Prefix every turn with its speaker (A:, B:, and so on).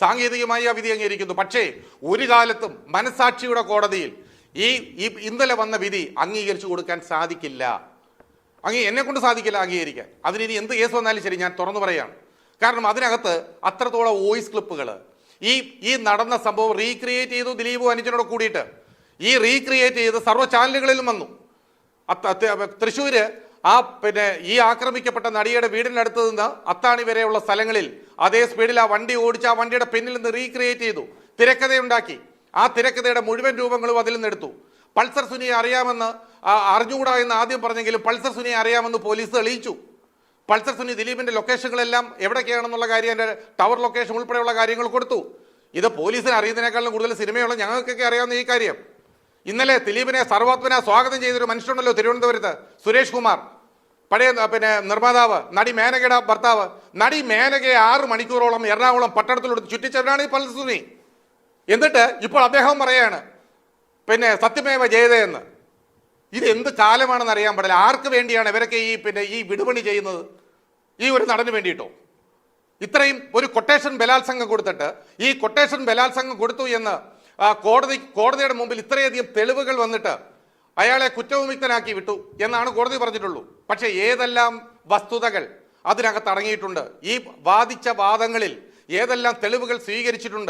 A: സാങ്കേതികമായി ആ വിധി അംഗീകരിക്കുന്നു. പക്ഷേ ഒരു കാലത്തും മനസാക്ഷിയുടെ കോടതിയിൽ ഈ ഇന്നലെ വന്ന വിധി അംഗീകരിച്ചു കൊടുക്കാൻ സാധിക്കില്ല. എന്നെ കൊണ്ട് സാധിക്കില്ല അംഗീകരിക്കാൻ. അതിനി എന്ത് കേസ് വന്നാലും ശരി ഞാൻ തുറന്നു പറയാണ്. കാരണം അതിനകത്ത് അത്രത്തോളം വോയിസ് ക്ലിപ്പുകൾ ഈ നടന്ന സംഭവം റീക്രിയേറ്റ് ചെയ്തു. ദിലീപും അനുജനോട് കൂടിയിട്ട് ഈ റീക്രിയേറ്റ് ചെയ്ത് സർവ്വ ചാനലുകളിലും വന്നു. തൃശ്ശൂര് ഈ ആക്രമിക്കപ്പെട്ട നടിയുടെ വീടിനടുത്ത് നിന്ന് അത്താണി വരെയുള്ള സ്ഥലങ്ങളിൽ അതേ സ്പീഡിൽ ആ വണ്ടി ഓടിച്ച് ആ വണ്ടിയുടെ പിന്നിൽ നിന്ന് റീക്രിയേറ്റ് ചെയ്തു, തിരക്കഥയുണ്ടാക്കി. ആ തിരക്കഥയുടെ മുഴുവൻ രൂപങ്ങളും അതിൽ നിന്ന് എടുത്തു. പൾസർ സുനിയെ അറിയാമെന്ന് അറിഞ്ഞുകൂടാ എന്ന് ആദ്യം പറഞ്ഞെങ്കിലും പൾസർ സുനിയെ അറിയാമെന്ന് പോലീസ് തെളിയിച്ചു. പൾസർ സുനി ദിലീപിന്റെ ലൊക്കേഷനുകളെല്ലാം എവിടേക്കാണെന്നുള്ള കാര്യം, എൻ്റെ ടവർ ലൊക്കേഷൻ ഉൾപ്പെടെയുള്ള കാര്യങ്ങൾ കൊടുത്തു. ഇത് പോലീസിന് അറിയുന്നതിനേക്കാളും കൂടുതൽ സിനിമയുള്ള ഞങ്ങൾക്കൊക്കെ അറിയാവുന്ന ഈ കാര്യം. ഇന്നലെ ദിലീപിനെ സർവാത്മന സ്വാഗതം ചെയ്തൊരു മനുഷ്യനുണ്ടല്ലോ തിരുവനന്തപുരത്ത്, സുരേഷ് കുമാർ, പഴയ നിർമ്മാതാവ്, നടി മേനകയുടെ ഭർത്താവ്. നടി മേനകയെ 6 മണിക്കൂറോളം എറണാകുളം പട്ടണത്തിലെടുത്ത് ചുറ്റിച്ചവരാണ് ഈ പൾസർ സുനി. എന്നിട്ട് ഇപ്പോൾ അദ്ദേഹം പറയാണ് സത്യമേവ ജയതയെന്ന്. ഇത് എന്ത് കാലമാണെന്ന് അറിയാൻ പാടില്ല. ആർക്ക് വേണ്ടിയാണ് ഇവരൊക്കെ ഈ വിടുപണി ചെയ്യുന്നത്? ഈ ഒരു നടന് വേണ്ടിയിട്ടോ? ഇത്രയും ഒരു കൊട്ടേഷൻ ബലാത്സംഗം കൊടുത്തിട്ട് ഈ കൊട്ടേഷൻ ബലാത്സംഗം കൊടുത്തു എന്ന് കോടതിയുടെ മുമ്പിൽ ഇത്രയധികം തെളിവുകൾ വന്നിട്ട് അയാളെ കുറ്റവിമുക്തനാക്കി വിട്ടു എന്നാണ് കോടതി പറഞ്ഞിട്ടുള്ളൂ. പക്ഷേ ഏതെല്ലാം വസ്തുതകൾ അതിനകത്ത് അടങ്ങിയിട്ടുണ്ട്, ഈ വാദിച്ച വാദങ്ങളിൽ ഏതെല്ലാം തെളിവുകൾ സ്വീകരിച്ചിട്ടുണ്ട്,